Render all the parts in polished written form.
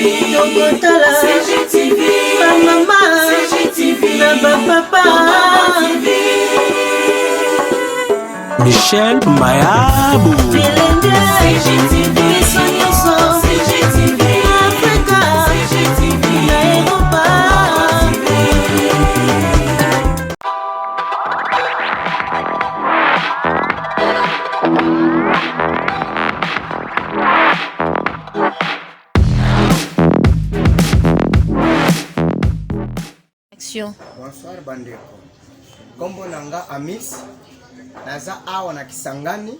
Tokotala CGTV, maman CGTV, papa Michel Mayabou CGTV, CGTV, Africa CGTV, Europa. Bonsoir bandeko. Kombo nanga Amis. Naza awa na Kisangani.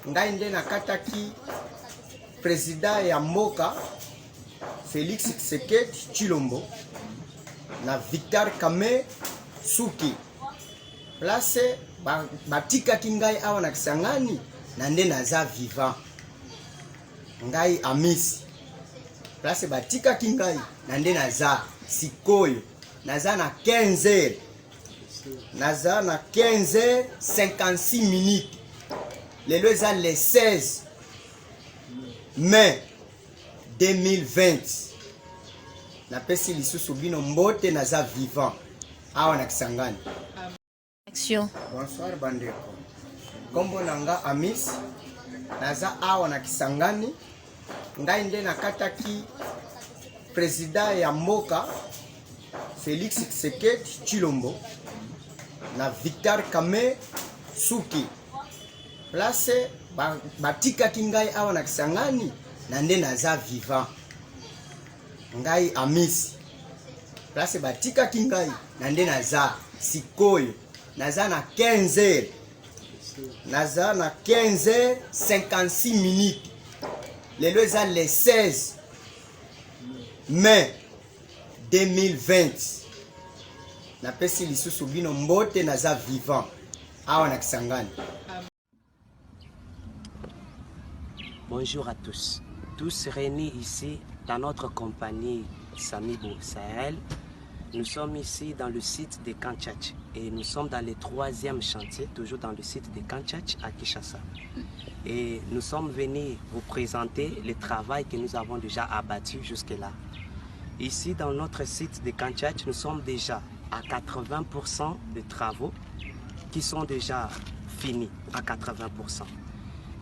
Ngai nde nakataki président ya mboka Félix Tshisekedi Tshilombo na Victor Kame Suki. Place batikaki ngai awa na Kisangani na nde naza vivant. Ngai Amis. Place batikaki ngai na nde naza sikoyo. Naza na 15h. Naza na 15h56 minutes. Lelo eza le 16 mai 2020. Napesi lisusu bino mbote naza vivant. Awa na Kisangani. Action. Bonsoir bandeko. Kombo nanga Amis. Naza awa na Kisangani. Ngai nde nakataki président ya mboka Félix Tshisekedi Tshilombo na Victor Kame Suki. Place batikaki ngai awa na Kisangani na nde naza vivant. Ngai Amis. Place batikaki ngai na nde naza sikoyo. Naza na 15h. Naza na 15h56 minutes. Lelo eza le 16 mai 2020. Napesi lisusu bino mbote naza vivant. Awa na Kisangani. Bonjour à tous réunis ici dans notre compagnie Samibo Sahel. Nous sommes ici dans le site de Kantchach et nous sommes dans le 3e chantier, toujours dans le site de Kantchach à Kinshasa. Et nous sommes venus vous présenter le travail que nous avons déjà abattu jusque-là. Ici, dans notre site de Kantchach, nous sommes déjà à 80% de travaux qui sont déjà finis à 80%.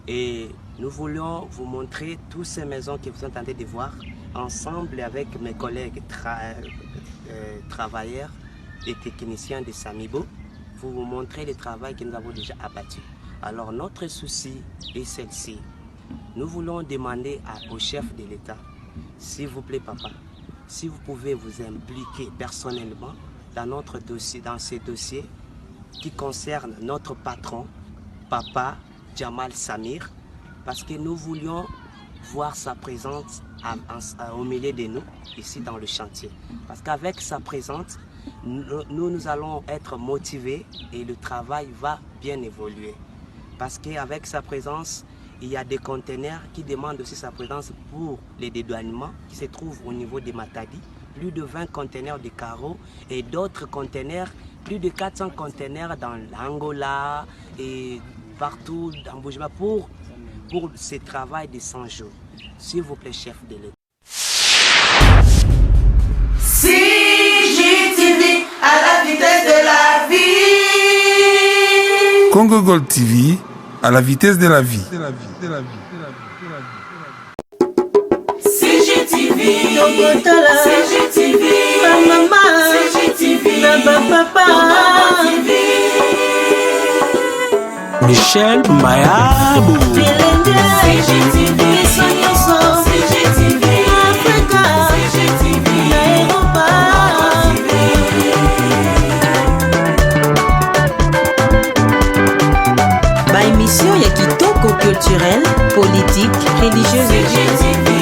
Et nous voulons vous montrer toutes ces maisons que vous entendez de voir ensemble avec mes collègues travailleurs et techniciens de Samibo. Pour vous montrer le travail que nous avons déjà abattu. Alors notre souci est celle-ci. Nous voulons demander au chef de l'État, s'il vous plaît papa, si vous pouvez vous impliquer personnellement dans notre dossier, dans ces dossiers qui concernent notre patron, papa Jamal Samir, parce que nous voulions voir sa présence au milieu de nous, ici dans le chantier. Parce qu'avec sa présence, nous allons être motivés et le travail va bien évoluer. Parce qu'avec sa présence, il y a des conteneurs qui demandent aussi sa présence pour les dédouanements qui se trouvent au niveau de Matadi. Plus de 20 conteneurs de carreaux et d'autres conteneurs, plus de 400 conteneurs dans l'Angola et partout dans Boujba pour ce travail de 100 jours. S'il vous plaît, chef de l'État. CGTV à la vitesse de la vie. Congo Gold TV à la vitesse de la vie. CGTV, Tokotala CGTV, maman CGTV, papa Michel Mayabou CGTV, CGTV, Africa CGTV, Europa. Ba émission ya kitoko culturel, politique, religieuse.